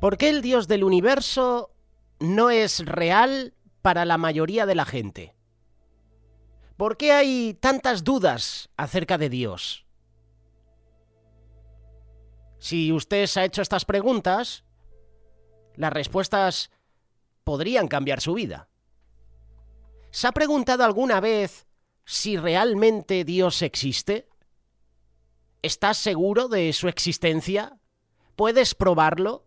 ¿Por qué el Dios del universo no es real para la mayoría de la gente? ¿Por qué hay tantas dudas acerca de Dios? Si usted se ha hecho estas preguntas, las respuestas podrían cambiar su vida. ¿Se ha preguntado alguna vez si realmente Dios existe? ¿Estás seguro de su existencia? ¿Puedes probarlo?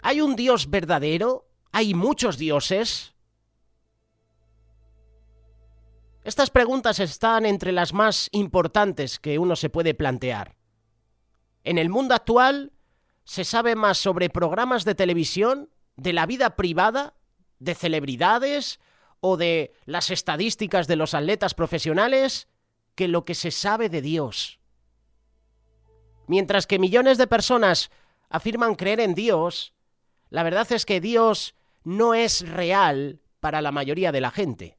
¿Hay un Dios verdadero? ¿Hay muchos dioses? Estas preguntas están entre las más importantes que uno se puede plantear. En el mundo actual se sabe más sobre programas de televisión, de la vida privada, de celebridades o de las estadísticas de los atletas profesionales que lo que se sabe de Dios. Mientras que millones de personas afirman creer en Dios, la verdad es que Dios no es real para la mayoría de la gente.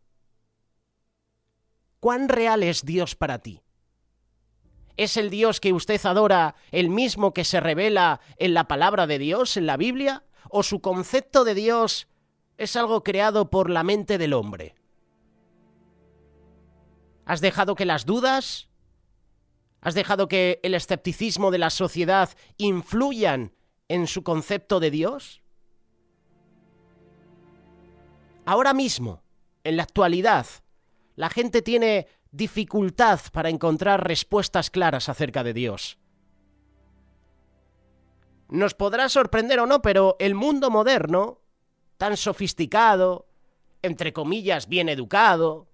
¿Cuán real es Dios para ti? ¿Es el Dios que usted adora el mismo que se revela en la palabra de Dios, en la Biblia? ¿O su concepto de Dios es algo creado por la mente del hombre? ¿Has dejado que las dudas, has dejado que el escepticismo de la sociedad influyan en su concepto de Dios? Ahora mismo, en la actualidad, la gente tiene dificultad para encontrar respuestas claras acerca de Dios. Nos podrá sorprender o no, pero el mundo moderno, tan sofisticado, entre comillas bien educado,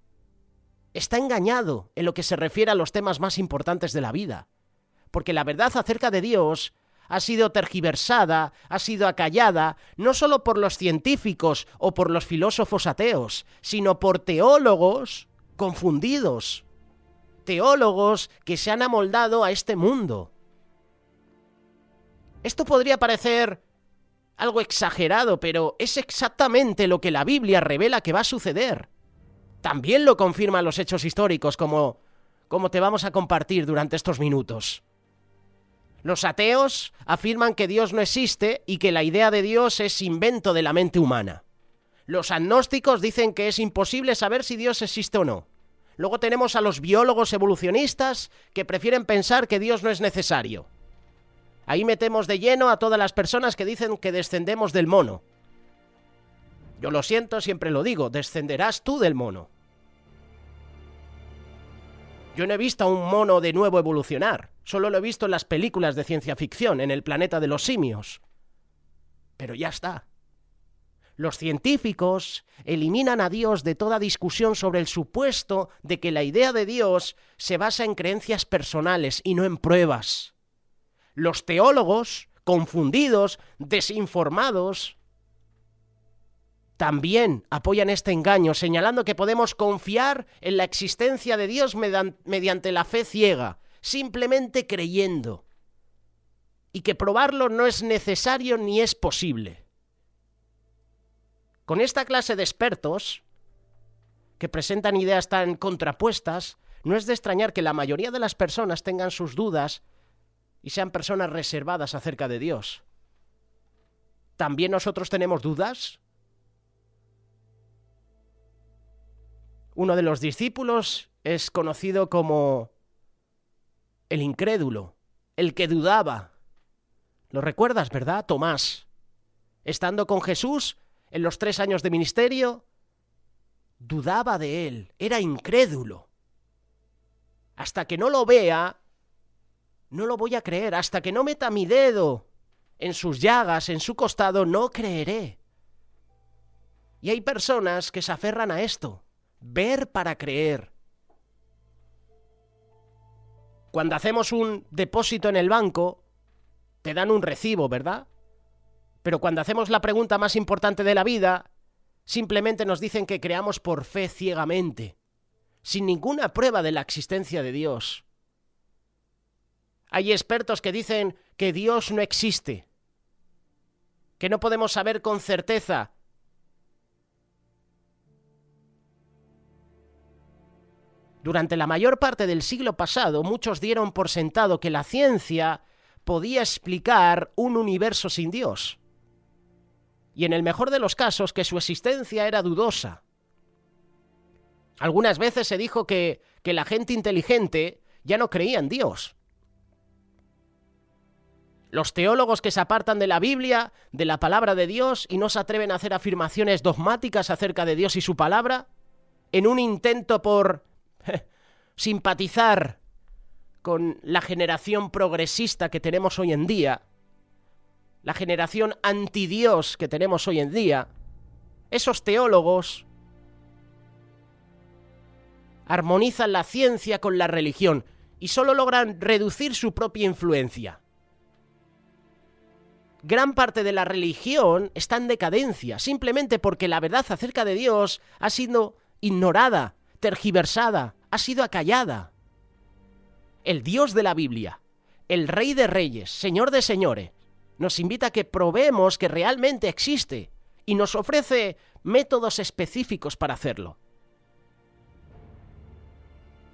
está engañado en lo que se refiere a los temas más importantes de la vida. Porque la verdad acerca de Dios ha sido tergiversada, ha sido acallada, no solo por los científicos o por los filósofos ateos, sino por teólogos confundidos, teólogos que se han amoldado a este mundo. Esto podría parecer algo exagerado, pero es exactamente lo que la Biblia revela que va a suceder. También lo confirman los hechos históricos, como te vamos a compartir durante estos minutos. Los ateos afirman que Dios no existe y que la idea de Dios es invento de la mente humana. Los agnósticos dicen que es imposible saber si Dios existe o no. Luego tenemos a los biólogos evolucionistas que prefieren pensar que Dios no es necesario. Ahí metemos de lleno a todas las personas que dicen que descendemos del mono. Yo lo siento, siempre lo digo, descenderás tú del mono. Yo no he visto a un mono de nuevo evolucionar, solo lo he visto en las películas de ciencia ficción, en el planeta de los simios. Pero ya está. Los científicos eliminan a Dios de toda discusión sobre el supuesto de que la idea de Dios se basa en creencias personales y no en pruebas. Los teólogos, confundidos, desinformados, también apoyan este engaño, señalando que podemos confiar en la existencia de Dios mediante la fe ciega, simplemente creyendo, y que probarlo no es necesario ni es posible. Con esta clase de expertos, que presentan ideas tan contrapuestas, no es de extrañar que la mayoría de las personas tengan sus dudas y sean personas reservadas acerca de Dios. ¿También nosotros tenemos dudas? Uno de los discípulos es conocido como el incrédulo, el que dudaba. ¿Lo recuerdas, verdad? Tomás. Estando con Jesús en los 3 años de ministerio, dudaba de él, era incrédulo. Hasta que no lo vea, no lo voy a creer. Hasta que no meta mi dedo en sus llagas, en su costado, no creeré. Y hay personas que se aferran a esto. Ver para creer. Cuando hacemos un depósito en el banco, te dan un recibo, ¿verdad? Pero cuando hacemos la pregunta más importante de la vida, simplemente nos dicen que creamos por fe ciegamente, sin ninguna prueba de la existencia de Dios. Hay expertos que dicen que Dios no existe, que no podemos saber con certeza Durante la mayor parte del siglo pasado, muchos dieron por sentado que la ciencia podía explicar un universo sin Dios. Y en el mejor de los casos, que su existencia era dudosa. Algunas veces se dijo que la gente inteligente ya no creía en Dios. Los teólogos que se apartan de la Biblia, de la palabra de Dios, y no se atreven a hacer afirmaciones dogmáticas acerca de Dios y su palabra, en un intento por simpatizar con la generación progresista que tenemos hoy en día, la generación antidios que tenemos hoy en día, esos teólogos armonizan la ciencia con la religión y solo logran reducir su propia influencia. Gran parte de la religión está en decadencia, simplemente porque la verdad acerca de Dios ha sido ignorada, tergiversada, ha sido acallada. El Dios de la Biblia, el Rey de Reyes, Señor de Señores, nos invita a que probemos que realmente existe y nos ofrece métodos específicos para hacerlo.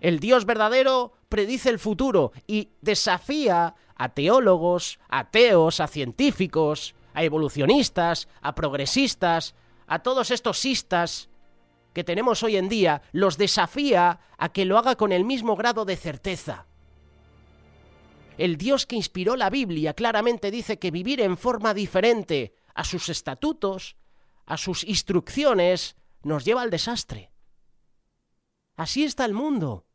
El Dios verdadero predice el futuro y desafía a teólogos, a ateos, a científicos, a evolucionistas, a progresistas, a todos estos sistas que tenemos hoy en día, los desafía a que lo haga con el mismo grado de certeza. El Dios que inspiró la Biblia claramente dice que vivir en forma diferente a sus estatutos, a sus instrucciones, nos lleva al desastre. Así está el mundo.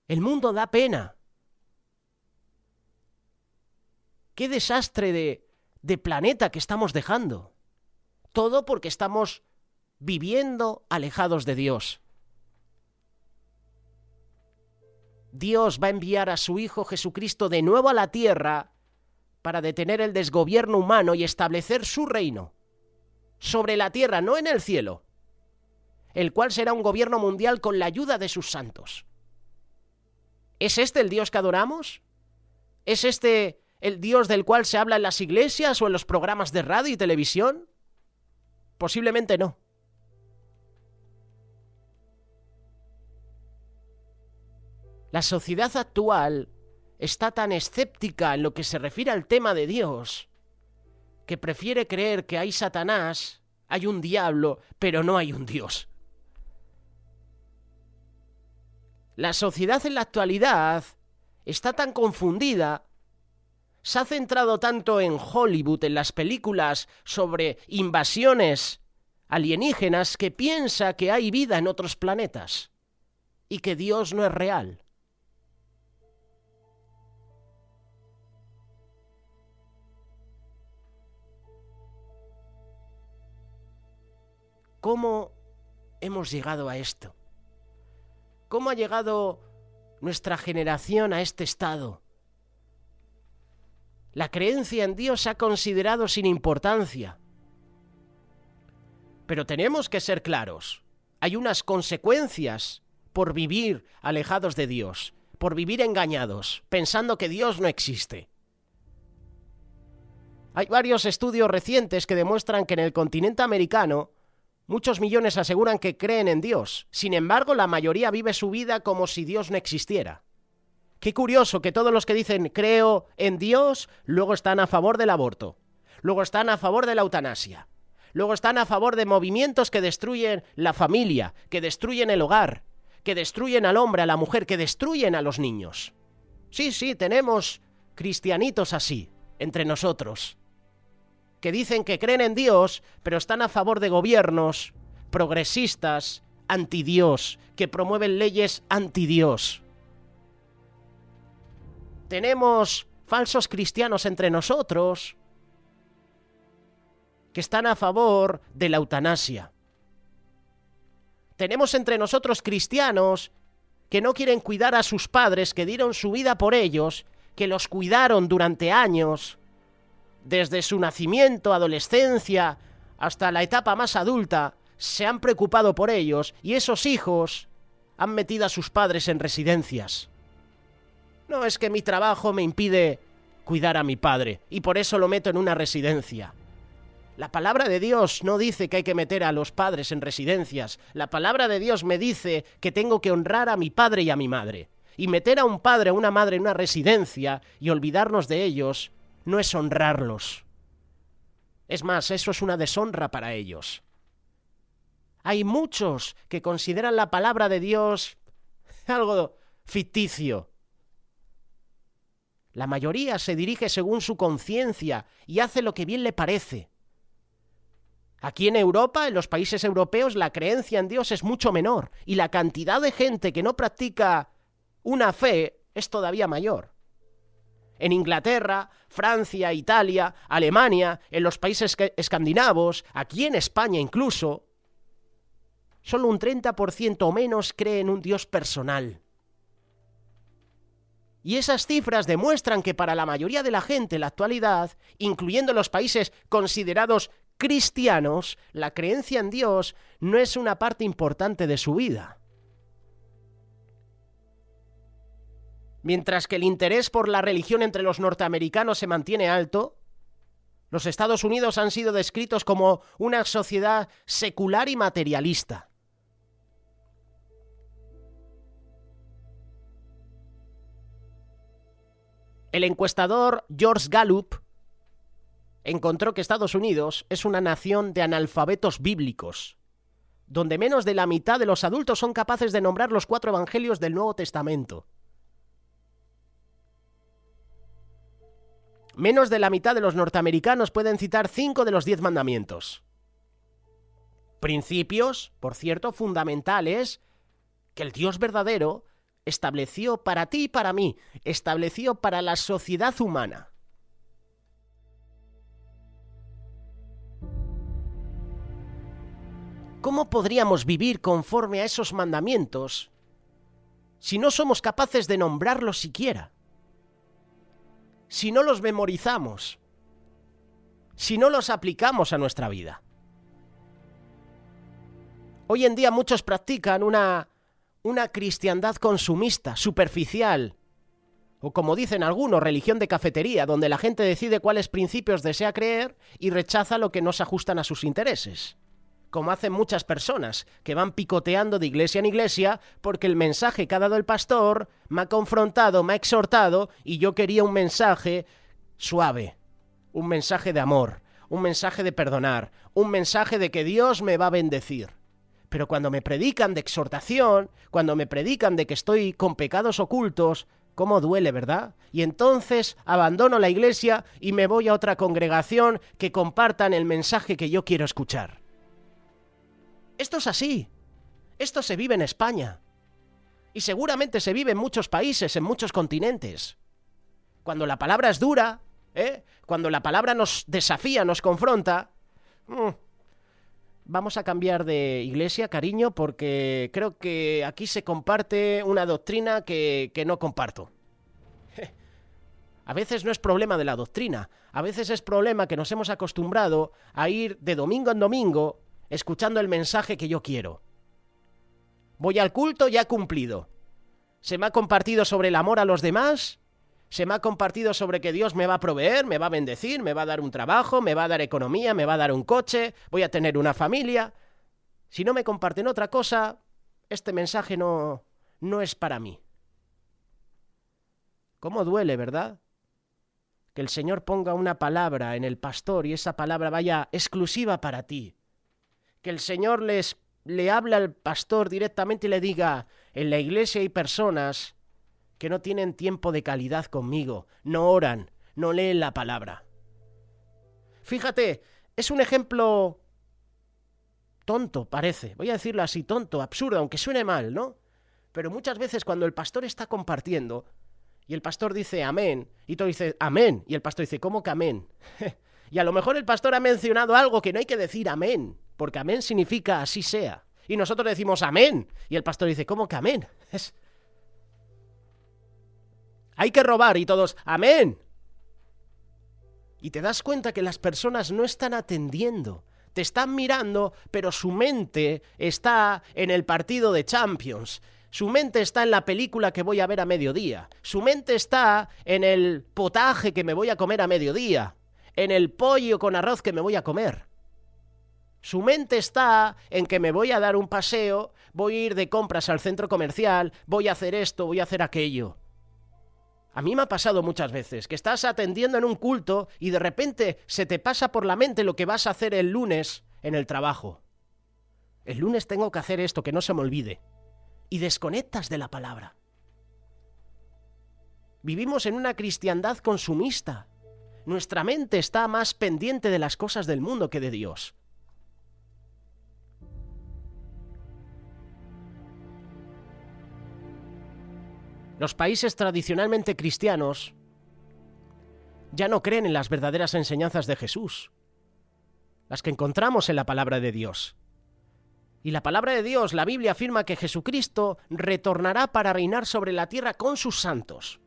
El mundo da pena. ¡Qué desastre de planeta que estamos dejando! Todo porque estamos viviendo alejados de Dios. Dios va a enviar a su Hijo Jesucristo de nuevo a la tierra para detener el desgobierno humano y establecer su reino sobre la tierra, no en el cielo, el cual será un gobierno mundial con la ayuda de sus santos. ¿Es este el Dios que adoramos? ¿Es este el Dios del cual se habla en las iglesias o en los programas de radio y televisión? Posiblemente no. La sociedad actual está tan escéptica en lo que se refiere al tema de Dios que prefiere creer que hay Satanás, hay un diablo, pero no hay un Dios. La sociedad en la actualidad está tan confundida, se ha centrado tanto en Hollywood, en las películas sobre invasiones alienígenas, que piensa que hay vida en otros planetas y que Dios no es real. ¿Cómo hemos llegado a esto? ¿Cómo ha llegado nuestra generación a este estado? La creencia en Dios se ha considerado sin importancia. Pero tenemos que ser claros. Hay unas consecuencias por vivir alejados de Dios, por vivir engañados, pensando que Dios no existe. Hay varios estudios recientes que demuestran que en el continente americano muchos millones aseguran que creen en Dios. Sin embargo, la mayoría vive su vida como si Dios no existiera. Qué curioso que todos los que dicen creo en Dios, luego están a favor del aborto, luego están a favor de la eutanasia, luego están a favor de movimientos que destruyen la familia, que destruyen el hogar, que destruyen al hombre, a la mujer, que destruyen a los niños. Sí, tenemos cristianitos así, entre nosotros, que dicen que creen en Dios, pero están a favor de gobiernos progresistas, antidios, que promueven leyes antidios. Tenemos falsos cristianos entre nosotros que están a favor de la eutanasia. Tenemos entre nosotros cristianos que no quieren cuidar a sus padres, que dieron su vida por ellos, que los cuidaron durante años, desde su nacimiento, adolescencia, hasta la etapa más adulta, se han preocupado por ellos y esos hijos han metido a sus padres en residencias. No, es que mi trabajo me impide cuidar a mi padre y por eso lo meto en una residencia. La palabra de Dios no dice que hay que meter a los padres en residencias. La palabra de Dios me dice que tengo que honrar a mi padre y a mi madre. Y meter a un padre o una madre en una residencia y olvidarnos de ellos no es honrarlos. Es más, eso es una deshonra para ellos. Hay muchos que consideran la palabra de Dios algo ficticio. La mayoría se dirige según su conciencia y hace lo que bien le parece. Aquí en Europa, en los países europeos, la creencia en Dios es mucho menor y la cantidad de gente que no practica una fe es todavía mayor. En Inglaterra, Francia, Italia, Alemania, en los países escandinavos, aquí en España incluso, solo un 30% o menos cree en un Dios personal. Y esas cifras demuestran que para la mayoría de la gente en la actualidad, incluyendo los países considerados cristianos, la creencia en Dios no es una parte importante de su vida. Mientras que el interés por la religión entre los norteamericanos se mantiene alto, los Estados Unidos han sido descritos como una sociedad secular y materialista. El encuestador George Gallup encontró que Estados Unidos es una nación de analfabetos bíblicos, donde menos de la mitad de los adultos son capaces de nombrar los 4 evangelios del Nuevo Testamento. Menos de la mitad de los norteamericanos pueden citar 5 de los 10 mandamientos. Principios, por cierto, fundamentales, que el Dios verdadero estableció para ti y para mí, estableció para la sociedad humana. ¿Cómo podríamos vivir conforme a esos mandamientos si no somos capaces de nombrarlos siquiera? Si no los memorizamos, si no los aplicamos a nuestra vida. Hoy en día muchos practican una cristiandad consumista, superficial, o como dicen algunos, religión de cafetería, donde la gente decide cuáles principios desea creer y rechaza lo que no se ajustan a sus intereses. Como hacen muchas personas, que van picoteando de iglesia en iglesia porque el mensaje que ha dado el pastor me ha confrontado, me ha exhortado y yo quería un mensaje suave, un mensaje de amor, un mensaje de perdonar, un mensaje de que Dios me va a bendecir. Pero cuando me predican de exhortación, cuando me predican de que estoy con pecados ocultos, ¿cómo duele, verdad? Y entonces abandono la iglesia y me voy a otra congregación que compartan el mensaje que yo quiero escuchar. Esto es así. Esto se vive en España. Y seguramente se vive en muchos países, en muchos continentes. Cuando la palabra es dura, cuando la palabra nos desafía, nos confronta, vamos a cambiar de iglesia, cariño, porque creo que aquí se comparte una doctrina que no comparto. A veces no es problema de la doctrina, a veces es problema que nos hemos acostumbrado a ir de domingo en domingo escuchando el mensaje que yo quiero. Voy al culto, ya he cumplido. Se me ha compartido sobre el amor a los demás, se me ha compartido sobre que Dios me va a proveer, me va a bendecir, me va a dar un trabajo, me va a dar economía, me va a dar un coche, voy a tener una familia. Si no me comparten otra cosa, este mensaje no es para mí. ¿Cómo duele, verdad? Que el Señor ponga una palabra en el pastor y esa palabra vaya exclusiva para ti. Que el Señor le hable al pastor directamente y le diga, en la iglesia hay personas que no tienen tiempo de calidad conmigo, no oran, no leen la palabra. Fíjate, es un ejemplo tonto, parece, voy a decirlo así, tonto, absurdo, aunque suene mal, ¿no? Pero muchas veces cuando el pastor está compartiendo y el pastor dice amén, y tú dices amén, y el pastor dice, ¿cómo que amén? Y a lo mejor el pastor ha mencionado algo que no hay que decir amén, porque amén significa así sea. Y nosotros decimos amén, y el pastor dice, ¿cómo que amén? Hay que robar, y todos, amén. Y te das cuenta que las personas no están atendiendo, te están mirando, pero su mente está en el partido de Champions. Su mente está en la película que voy a ver a mediodía. Su mente está en el potaje que me voy a comer a mediodía. En el pollo con arroz que me voy a comer. Su mente está en que me voy a dar un paseo, voy a ir de compras al centro comercial, voy a hacer esto, voy a hacer aquello. A mí me ha pasado muchas veces que estás atendiendo en un culto y de repente se te pasa por la mente lo que vas a hacer el lunes en el trabajo. El lunes tengo que hacer esto, que no se me olvide. Y desconectas de la palabra. Vivimos en una cristiandad consumista. Nuestra mente está más pendiente de las cosas del mundo que de Dios. Los países tradicionalmente cristianos ya no creen en las verdaderas enseñanzas de Jesús, las que encontramos en la palabra de Dios. Y la palabra de Dios, la Biblia afirma que Jesucristo retornará para reinar sobre la tierra con sus santos.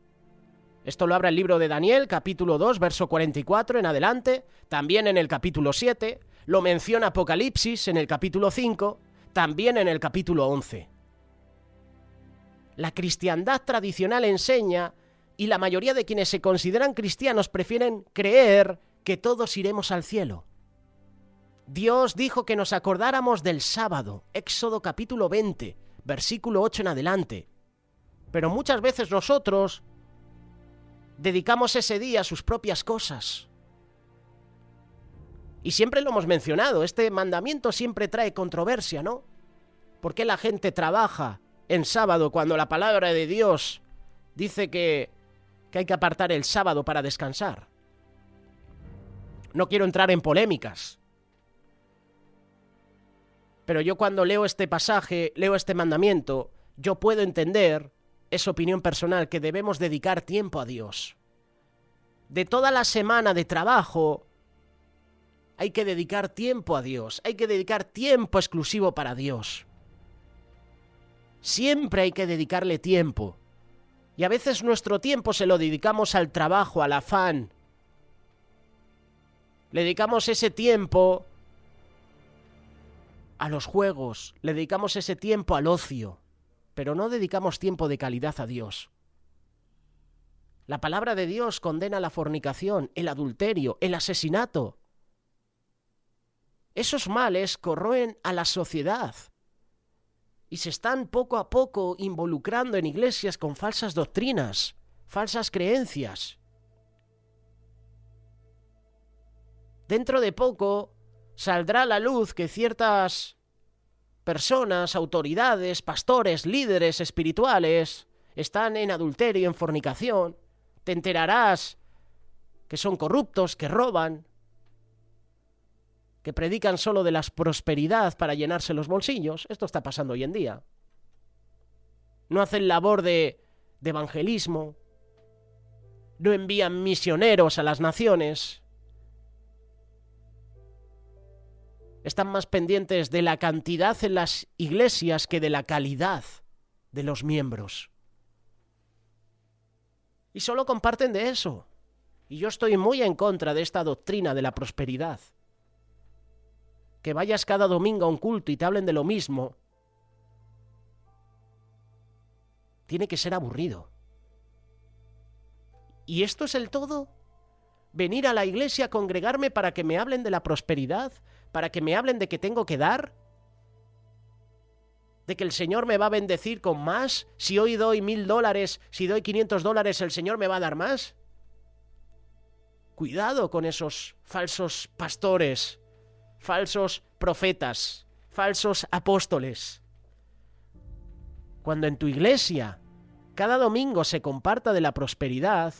Esto lo habla el libro de Daniel, capítulo 2, verso 44 en adelante, también en el capítulo 7, lo menciona Apocalipsis en el capítulo 5, también en el capítulo 11. La cristiandad tradicional enseña, y la mayoría de quienes se consideran cristianos prefieren creer que todos iremos al cielo. Dios dijo que nos acordáramos del sábado, Éxodo capítulo 20, versículo 8 en adelante. Pero muchas veces nosotros dedicamos ese día a sus propias cosas. Y siempre lo hemos mencionado, este mandamiento siempre trae controversia, ¿no? ¿Por qué la gente trabaja en sábado cuando la palabra de Dios dice que hay que apartar el sábado para descansar? No quiero entrar en polémicas, pero yo cuando leo este pasaje, leo este mandamiento, yo puedo entender, es opinión personal, que debemos dedicar tiempo a Dios. De toda la semana de trabajo, hay que dedicar tiempo a Dios, hay que dedicar tiempo exclusivo para Dios. Siempre hay que dedicarle tiempo. Y a veces nuestro tiempo se lo dedicamos al trabajo, al afán. Le dedicamos ese tiempo a los juegos, le dedicamos ese tiempo al ocio, pero no dedicamos tiempo de calidad a Dios. La palabra de Dios condena la fornicación, el adulterio, el asesinato. Esos males corroen a la sociedad y se están poco a poco involucrando en iglesias con falsas doctrinas, falsas creencias. Dentro de poco saldrá a la luz que ciertas personas, autoridades, pastores, líderes espirituales están en adulterio, en fornicación. Te enterarás que son corruptos, que roban, que predican solo de la prosperidad para llenarse los bolsillos. Esto está pasando hoy en día. No hacen labor de evangelismo, no envían misioneros a las naciones. Están más pendientes de la cantidad en las iglesias que de la calidad de los miembros. Y solo comparten de eso. Y yo estoy muy en contra de esta doctrina de la prosperidad. Que vayas cada domingo a un culto y te hablen de lo mismo, tiene que ser aburrido. ¿Y esto es el todo? ¿Venir a la iglesia a congregarme para que me hablen de la prosperidad? ¿Para que me hablen de que tengo que dar? ¿De que el Señor me va a bendecir con más? Si hoy doy $1,000, si doy $500, ¿el Señor me va a dar más? Cuidado con esos falsos pastores, falsos profetas, falsos apóstoles. Cuando en tu iglesia cada domingo se comparta de la prosperidad,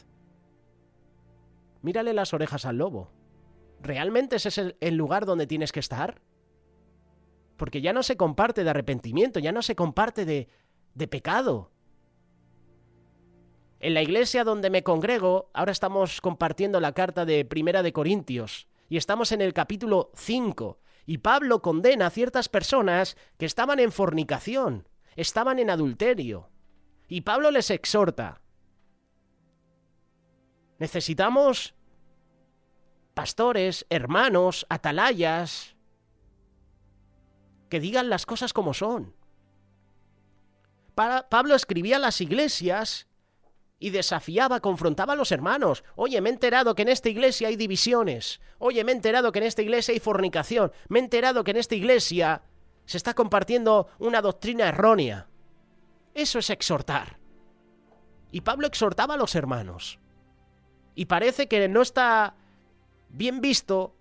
mírale las orejas al lobo. ¿Realmente ese es el lugar donde tienes que estar? Porque ya no se comparte de arrepentimiento, ya no se comparte de pecado. En la iglesia donde me congrego, ahora estamos compartiendo la carta de Primera de Corintios, y estamos en el capítulo 5, y Pablo condena a ciertas personas que estaban en fornicación, estaban en adulterio, y Pablo les exhorta. Necesitamos pastores, hermanos, atalayas, que digan las cosas como son. Pablo escribía a las iglesias y desafiaba, confrontaba a los hermanos. Oye, me he enterado que en esta iglesia hay divisiones. Oye, me he enterado que en esta iglesia hay fornicación. Me he enterado que en esta iglesia se está compartiendo una doctrina errónea. Eso es exhortar. Y Pablo exhortaba a los hermanos. Y parece que no está bien visto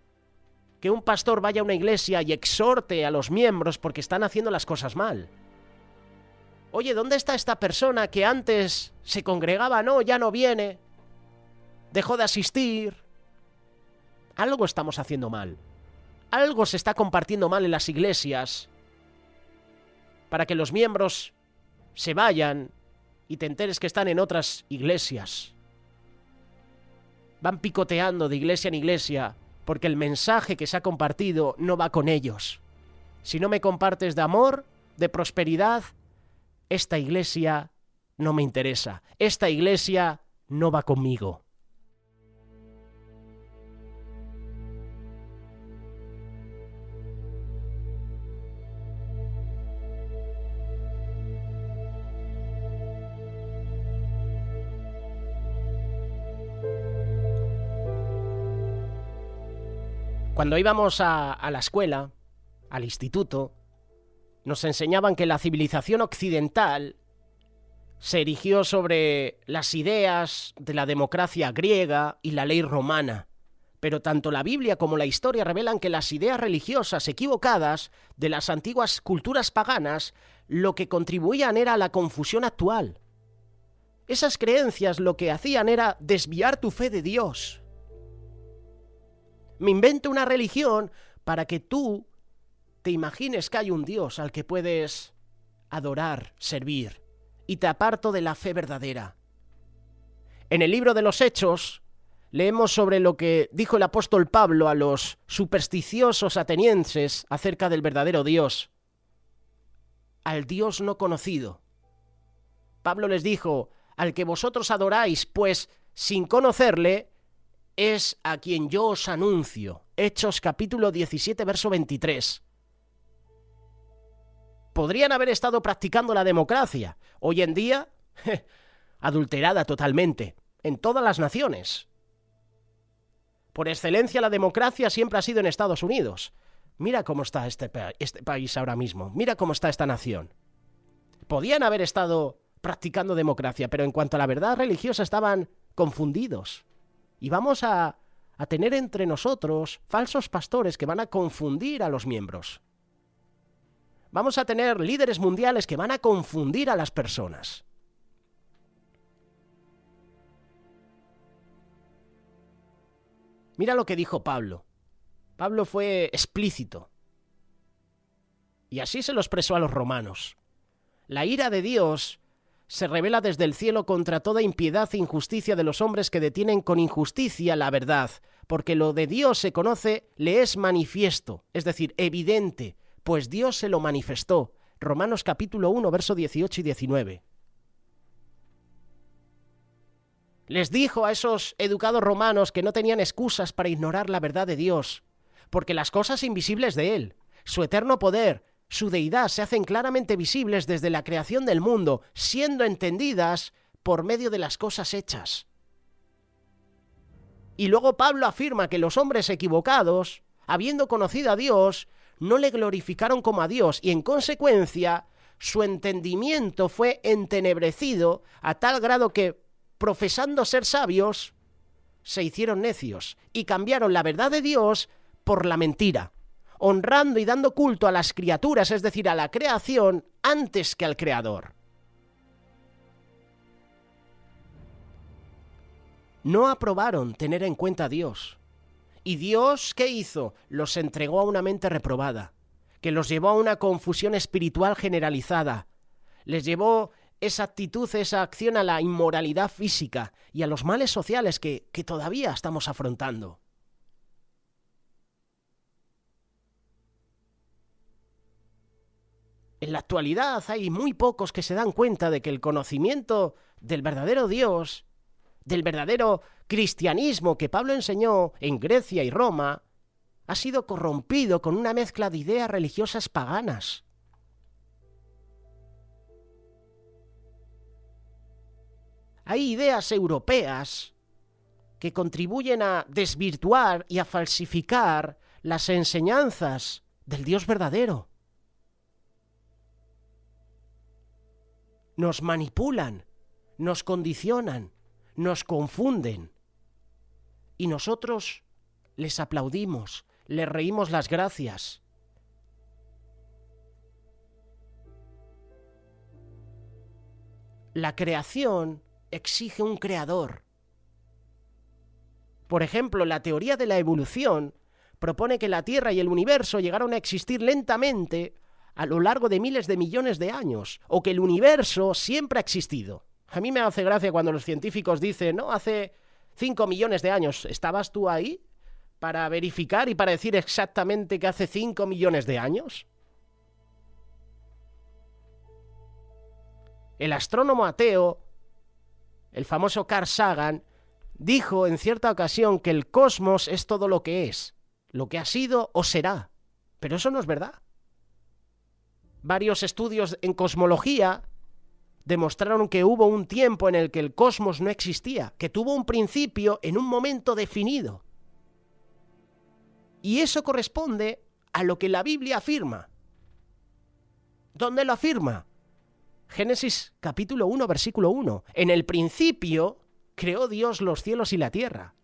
que un pastor vaya a una iglesia y exhorte a los miembros porque están haciendo las cosas mal. Oye, ¿dónde está esta persona que antes se congregaba? No, ya no viene. Dejó de asistir. Algo estamos haciendo mal. Algo se está compartiendo mal en las iglesias para que los miembros se vayan y te enteres que están en otras iglesias. Van picoteando de iglesia en iglesia porque el mensaje que se ha compartido no va con ellos. Si no me compartes de amor, de prosperidad, esta iglesia no me interesa. Esta iglesia no va conmigo. Cuando íbamos a la escuela, al instituto, nos enseñaban que la civilización occidental se erigió sobre las ideas de la democracia griega y la ley romana. Pero tanto la Biblia como la historia revelan que las ideas religiosas equivocadas de las antiguas culturas paganas lo que contribuían era a la confusión actual. Esas creencias lo que hacían era desviar tu fe de Dios. Me invento una religión para que tú te imagines que hay un Dios al que puedes adorar, servir, y te aparto de la fe verdadera. En el libro de los Hechos leemos sobre lo que dijo el apóstol Pablo a los supersticiosos atenienses acerca del verdadero Dios, al Dios no conocido. Pablo les dijo: al que vosotros adoráis, pues sin conocerle, es a quien yo os anuncio. Hechos capítulo 17, verso 23. Podrían haber estado practicando la democracia. Hoy en día, adulterada totalmente, en todas las naciones. Por excelencia, la democracia siempre ha sido en Estados Unidos. Mira cómo está este país ahora mismo. Mira cómo está esta nación. Podían haber estado practicando democracia, pero en cuanto a la verdad religiosa estaban confundidos. Y vamos a tener entre nosotros falsos pastores que van a confundir a los miembros. Vamos a tener líderes mundiales que van a confundir a las personas. Mira lo que dijo Pablo. Pablo fue explícito. Y así se lo expresó a los romanos. La ira de Dios se revela desde el cielo contra toda impiedad e injusticia de los hombres que detienen con injusticia la verdad, porque lo de Dios se conoce, le es manifiesto, es decir, evidente, pues Dios se lo manifestó. Romanos capítulo 1, verso 18 y 19. Les dijo a esos educados romanos que no tenían excusas para ignorar la verdad de Dios, porque las cosas invisibles de Él, su eterno poder, su deidad se hacen claramente visibles desde la creación del mundo, siendo entendidas por medio de las cosas hechas. Y luego Pablo afirma que los hombres equivocados, habiendo conocido a Dios, no le glorificaron como a Dios y en consecuencia su entendimiento fue entenebrecido a tal grado que, profesando ser sabios, se hicieron necios y cambiaron la verdad de Dios por la mentira, honrando y dando culto a las criaturas, es decir, a la creación, antes que al Creador. No aprobaron tener en cuenta a Dios. ¿Y Dios qué hizo? Los entregó a una mente reprobada, que los llevó a una confusión espiritual generalizada. Les llevó esa actitud, esa acción a la inmoralidad física y a los males sociales que todavía estamos afrontando. En la actualidad hay muy pocos que se dan cuenta de que el conocimiento del verdadero Dios, del verdadero cristianismo que Pablo enseñó en Grecia y Roma, ha sido corrompido con una mezcla de ideas religiosas paganas. Hay ideas europeas que contribuyen a desvirtuar y a falsificar las enseñanzas del Dios verdadero. Nos manipulan, nos condicionan, nos confunden. Y nosotros les aplaudimos, les reímos las gracias. La creación exige un creador. Por ejemplo, la teoría de la evolución propone que la Tierra y el universo llegaron a existir lentamente a lo largo de miles de millones de años, o que el universo siempre ha existido. A mí me hace gracia cuando los científicos dicen, no, hace 5 millones de años, ¿estabas tú ahí para verificar y para decir exactamente que hace 5 millones de años? El astrónomo ateo, el famoso Carl Sagan, dijo en cierta ocasión que el cosmos es todo lo que es, lo que ha sido o será. Pero eso no es verdad. Varios estudios en cosmología demostraron que hubo un tiempo en el que el cosmos no existía, que tuvo un principio en un momento definido. Y eso corresponde a lo que la Biblia afirma. ¿Dónde lo afirma? Génesis capítulo 1, versículo 1. En el principio creó Dios los cielos y la tierra.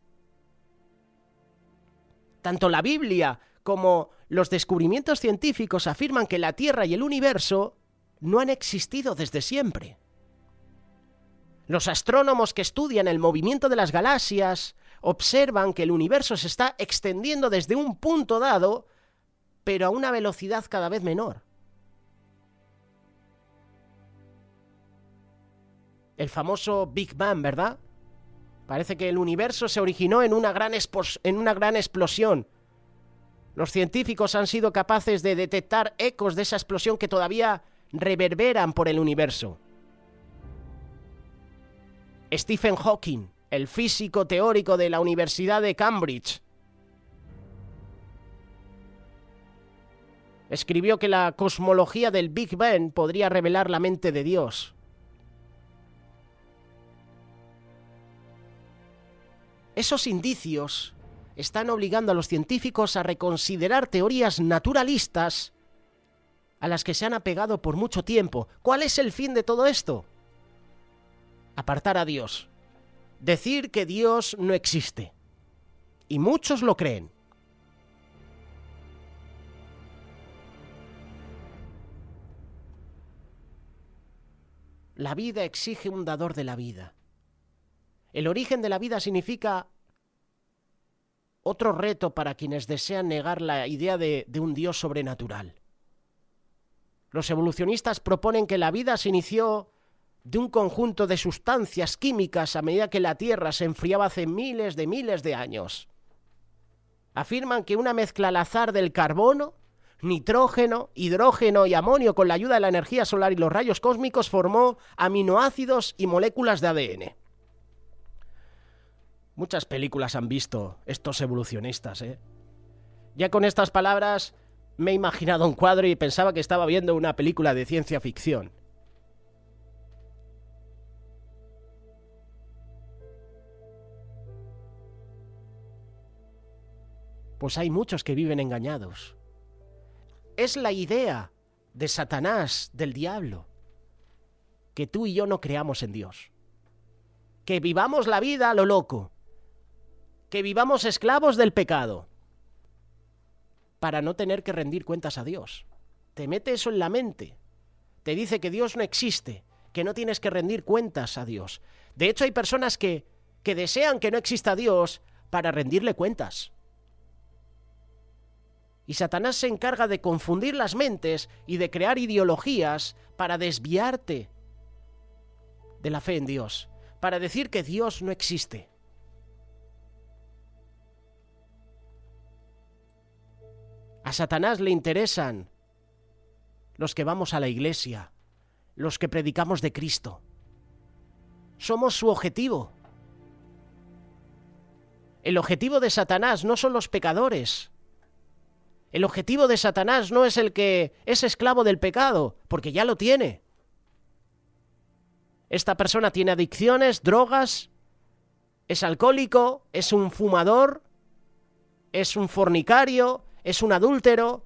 Tanto la Biblia como los descubrimientos científicos afirman que la Tierra y el universo no han existido desde siempre. Los astrónomos que estudian el movimiento de las galaxias observan que el universo se está extendiendo desde un punto dado, pero a una velocidad cada vez menor. El famoso Big Bang, ¿verdad? Parece que el universo se originó en una gran explosión. Los científicos han sido capaces de detectar ecos de esa explosión que todavía reverberan por el universo. Stephen Hawking, el físico teórico de la Universidad de Cambridge, escribió que la cosmología del Big Bang podría revelar la mente de Dios. Esos indicios están obligando a los científicos a reconsiderar teorías naturalistas a las que se han apegado por mucho tiempo. ¿Cuál es el fin de todo esto? Apartar a Dios. Decir que Dios no existe. Y muchos lo creen. La vida exige un dador de la vida. El origen de la vida significa otro reto para quienes desean negar la idea de un Dios sobrenatural. Los evolucionistas proponen que la vida se inició de un conjunto de sustancias químicas a medida que la Tierra se enfriaba hace miles de años. Afirman que una mezcla al azar del carbono, nitrógeno, hidrógeno y amonio con la ayuda de la energía solar y los rayos cósmicos formó aminoácidos y moléculas de ADN. Muchas películas han visto estos evolucionistas, ¿eh? Ya con estas palabras me he imaginado un cuadro y pensaba que estaba viendo una película de ciencia ficción. Pues hay muchos que viven engañados. Es la idea de Satanás, del diablo, que tú y yo no creamos en Dios. Que vivamos la vida a lo loco. Que vivamos esclavos del pecado para no tener que rendir cuentas a Dios. Te mete eso en la mente. Te dice que Dios no existe, que no tienes que rendir cuentas a Dios. De hecho, hay personas que desean que no exista Dios para rendirle cuentas. Y Satanás se encarga de confundir las mentes y de crear ideologías para desviarte de la fe en Dios, para decir que Dios no existe. A Satanás le interesan los que vamos a la iglesia, los que predicamos de Cristo. Somos su objetivo. El objetivo de Satanás no son los pecadores. El objetivo de Satanás no es el que es esclavo del pecado, porque ya lo tiene. Esta persona tiene adicciones, drogas, es alcohólico, es un fumador, es un fornicario, es un adúltero.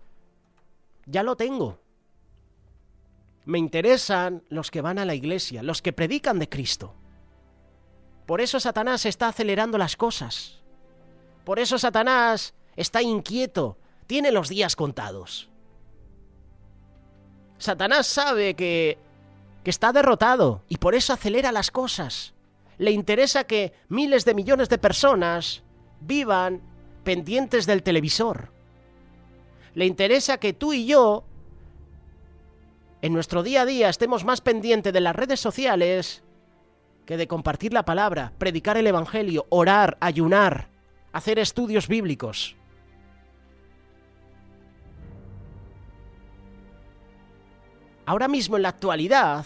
Ya lo tengo. Me interesan los que van a la iglesia, los que predican de Cristo. Por eso Satanás está acelerando las cosas. Por eso Satanás está inquieto, tiene los días contados. Satanás sabe que está derrotado y por eso acelera las cosas. Le interesa que miles de millones de personas vivan pendientes del televisor. Le interesa que tú y yo, en nuestro día a día, estemos más pendientes de las redes sociales que de compartir la palabra, predicar el evangelio, orar, ayunar, hacer estudios bíblicos. Ahora mismo, en la actualidad,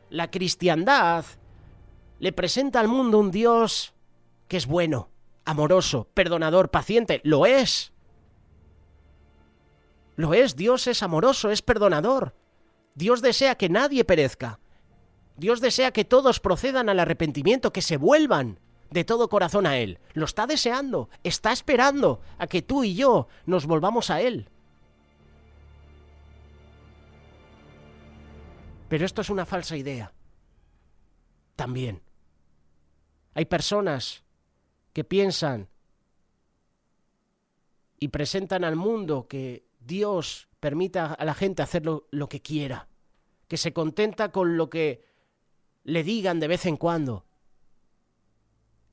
la cristiandad le presenta al mundo un Dios que es bueno, amoroso, perdonador, paciente. Lo es. Lo es. Dios es amoroso, es perdonador. Dios desea que nadie perezca. Dios desea que todos procedan al arrepentimiento, que se vuelvan de todo corazón a Él. Lo está deseando, está esperando a que tú y yo nos volvamos a Él. Pero esto es una falsa idea. También. Hay personas que piensan y presentan al mundo que Dios permita a la gente hacer lo que quiera, que se contenta con lo que le digan de vez en cuando.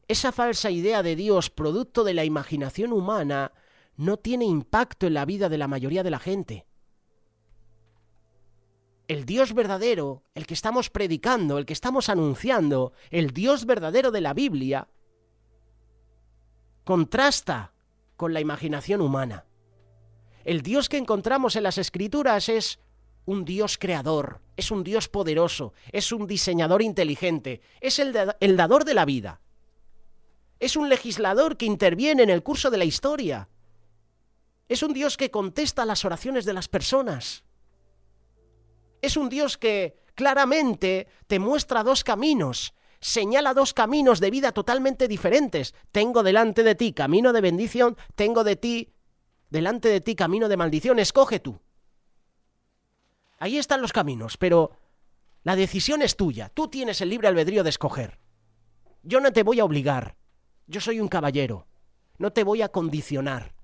Esa falsa idea de Dios, producto de la imaginación humana, no tiene impacto en la vida de la mayoría de la gente. El Dios verdadero, el que estamos predicando, el que estamos anunciando, el Dios verdadero de la Biblia, contrasta con la imaginación humana. El Dios que encontramos en las Escrituras es un Dios creador, es un Dios poderoso, es un diseñador inteligente, es el dador de la vida. Es un legislador que interviene en el curso de la historia. Es un Dios que contesta las oraciones de las personas. Es un Dios que claramente te muestra dos caminos, señala dos caminos de vida totalmente diferentes. Tengo delante de ti camino de bendición, tengo delante de ti camino de maldición, escoge tú. Ahí están los caminos, pero la decisión es tuya. Tú tienes el libre albedrío de escoger. Yo no te voy a obligar. Yo soy un caballero. No te voy a condicionar.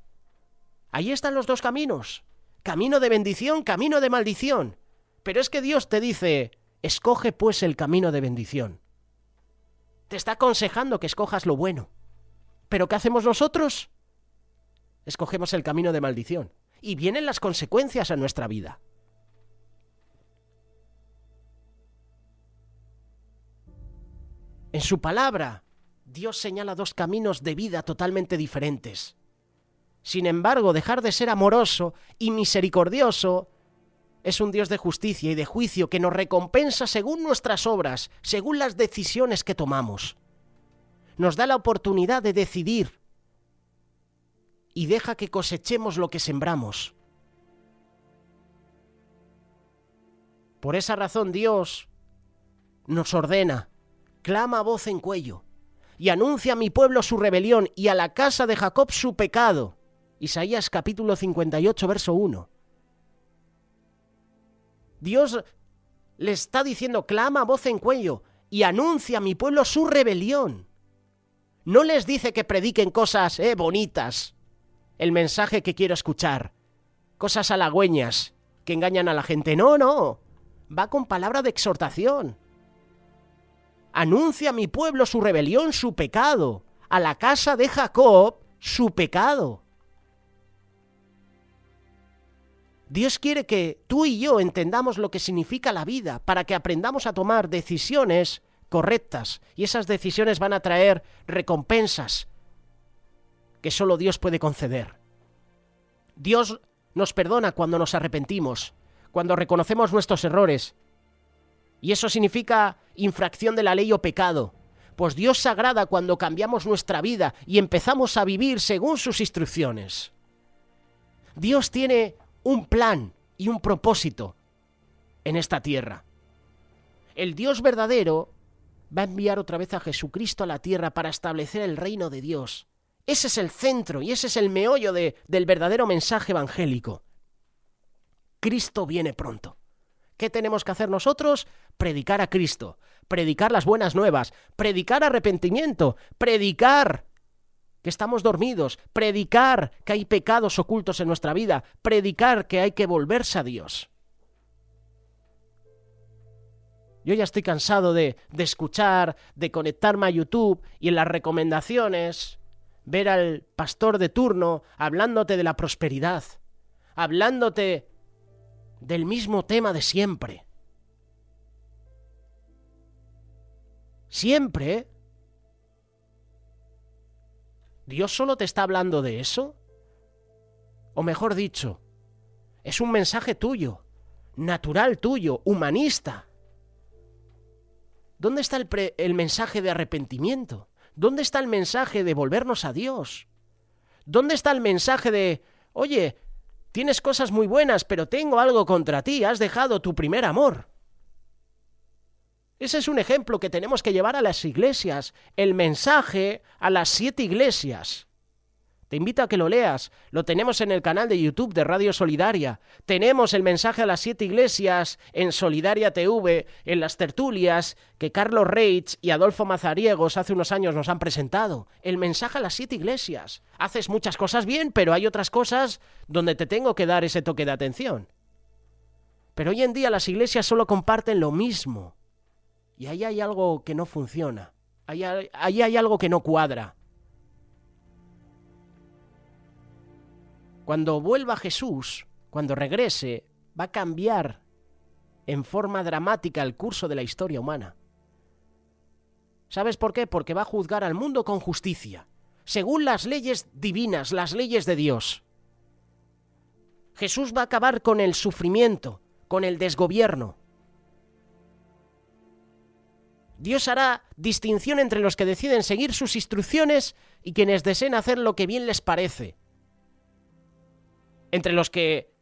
Ahí están los dos caminos. Camino de bendición, camino de maldición. Pero es que Dios te dice, escoge pues el camino de bendición. Te está aconsejando que escojas lo bueno. ¿Pero qué hacemos nosotros? Escogemos el camino de maldición. Y vienen las consecuencias a nuestra vida. En su palabra, Dios señala dos caminos de vida totalmente diferentes. Sin embargo, dejar de ser amoroso y misericordioso es un Dios de justicia y de juicio que nos recompensa según nuestras obras, según las decisiones que tomamos. Nos da la oportunidad de decidir y deja que cosechemos lo que sembramos. Por esa razón Dios nos ordena, clama a voz en cuello y anuncia a mi pueblo su rebelión y a la casa de Jacob su pecado. Isaías capítulo 58, verso 1. Dios le está diciendo, clama a voz en cuello y anuncia a mi pueblo su rebelión. No les dice que prediquen cosas bonitas, el mensaje que quiero escuchar, cosas halagüeñas que engañan a la gente. No, va con palabra de exhortación. Anuncia a mi pueblo su rebelión, su pecado, a la casa de Jacob su pecado. Dios quiere que tú y yo entendamos lo que significa la vida para que aprendamos a tomar decisiones correctas y esas decisiones van a traer recompensas que solo Dios puede conceder. Dios nos perdona cuando nos arrepentimos, cuando reconocemos nuestros errores y eso significa infracción de la ley o pecado, pues Dios se agrada cuando cambiamos nuestra vida y empezamos a vivir según sus instrucciones. Dios tiene un plan y un propósito en esta tierra. El Dios verdadero va a enviar otra vez a Jesucristo a la tierra para establecer el reino de Dios. Ese es el centro y ese es el meollo del verdadero mensaje evangélico. Cristo viene pronto. ¿Qué tenemos que hacer nosotros? Predicar a Cristo, predicar las buenas nuevas, predicar arrepentimiento, predicar que estamos dormidos, predicar que hay pecados ocultos en nuestra vida, predicar que hay que volverse a Dios. Yo ya estoy cansado de escuchar, de conectarme a YouTube y en las recomendaciones ver al pastor de turno hablándote de la prosperidad, hablándote del mismo tema de siempre. Siempre. ¿Dios solo te está hablando de eso? O mejor dicho, es un mensaje tuyo, natural tuyo, humanista. ¿Dónde está el mensaje de arrepentimiento? ¿Dónde está el mensaje de volvernos a Dios? ¿Dónde está el mensaje de, oye, tienes cosas muy buenas, pero tengo algo contra ti, has dejado tu primer amor? Ese es un ejemplo que tenemos que llevar a las iglesias, el mensaje a las 7 iglesias. Te invito a que lo leas, lo tenemos en el canal de YouTube de Radio Solidaria. Tenemos el mensaje a las 7 iglesias en Solidaria TV, en las tertulias que Carlos Reitz y Adolfo Mazariegos hace unos años nos han presentado. El mensaje a las 7 iglesias. Haces muchas cosas bien, pero hay otras cosas donde te tengo que dar ese toque de atención. Pero hoy en día las iglesias solo comparten lo mismo. Y ahí hay algo que no funciona. Ahí hay algo que no cuadra. Cuando vuelva Jesús, cuando regrese, va a cambiar en forma dramática el curso de la historia humana. ¿Sabes por qué? Porque va a juzgar al mundo con justicia, según las leyes divinas, las leyes de Dios. Jesús va a acabar con el sufrimiento, con el desgobierno. Dios hará distinción entre los que deciden seguir sus instrucciones y quienes deseen hacer lo que bien les parece. Entre los que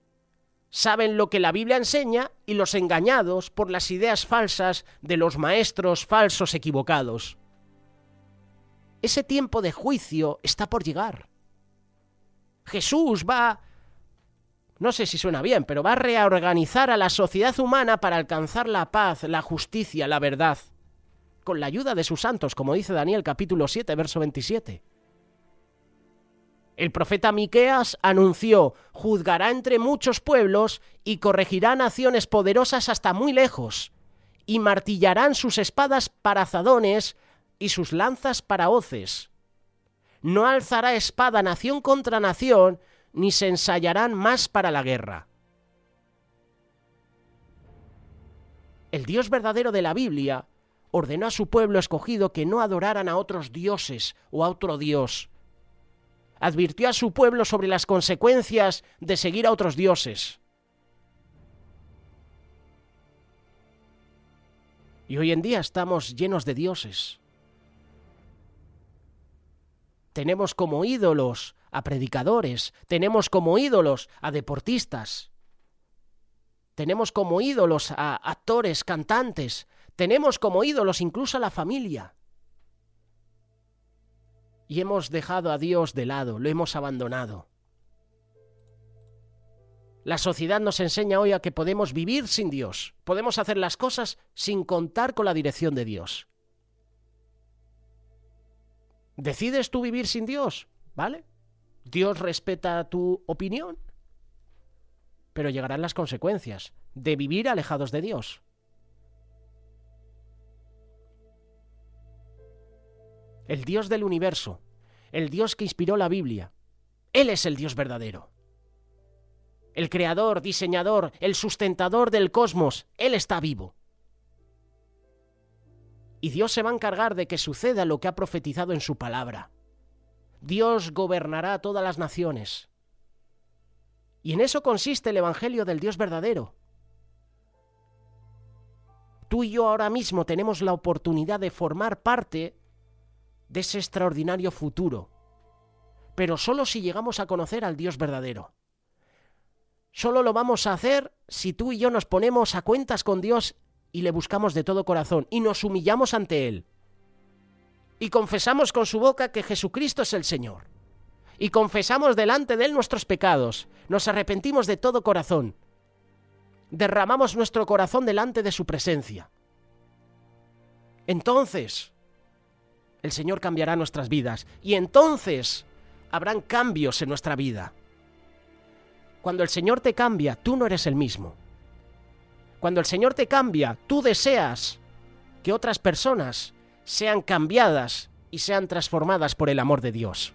saben lo que la Biblia enseña y los engañados por las ideas falsas de los maestros falsos equivocados. Ese tiempo de juicio está por llegar. Jesús va, no sé si suena bien, pero va a reorganizar a la sociedad humana para alcanzar la paz, la justicia, la verdad, con la ayuda de sus santos, como dice Daniel capítulo 7, verso 27. El profeta Miqueas anunció: juzgará entre muchos pueblos y corregirá naciones poderosas hasta muy lejos, y martillarán sus espadas para azadones y sus lanzas para hoces. No alzará espada nación contra nación, ni se ensayarán más para la guerra. El Dios verdadero de la Biblia ordenó a su pueblo escogido que no adoraran a otros dioses o a otro Dios. Advirtió a su pueblo sobre las consecuencias de seguir a otros dioses. Y hoy en día estamos llenos de dioses. Tenemos como ídolos a predicadores, tenemos como ídolos a deportistas, tenemos como ídolos a actores, cantantes, tenemos como ídolos incluso a la familia. Y hemos dejado a Dios de lado, lo hemos abandonado. La sociedad nos enseña hoy a que podemos vivir sin Dios, podemos hacer las cosas sin contar con la dirección de Dios. ¿Decides tú vivir sin Dios? ¿Vale? Dios respeta tu opinión, pero llegarán las consecuencias de vivir alejados de Dios. El Dios del universo, el Dios que inspiró la Biblia, Él es el Dios verdadero. El creador, diseñador, el sustentador del cosmos, Él está vivo. Y Dios se va a encargar de que suceda lo que ha profetizado en su palabra. Dios gobernará a todas las naciones. Y en eso consiste el Evangelio del Dios verdadero. Tú y yo ahora mismo tenemos la oportunidad de formar parte de ese extraordinario futuro, pero solo si llegamos a conocer al Dios verdadero. Solo lo vamos a hacer si tú y yo nos ponemos a cuentas con Dios y le buscamos de todo corazón y nos humillamos ante Él y confesamos con su boca que Jesucristo es el Señor y confesamos delante de Él nuestros pecados, nos arrepentimos de todo corazón, derramamos nuestro corazón delante de su presencia, entonces el Señor cambiará nuestras vidas y entonces habrán cambios en nuestra vida. Cuando el Señor te cambia, tú no eres el mismo. Cuando el Señor te cambia, tú deseas que otras personas sean cambiadas y sean transformadas por el amor de Dios.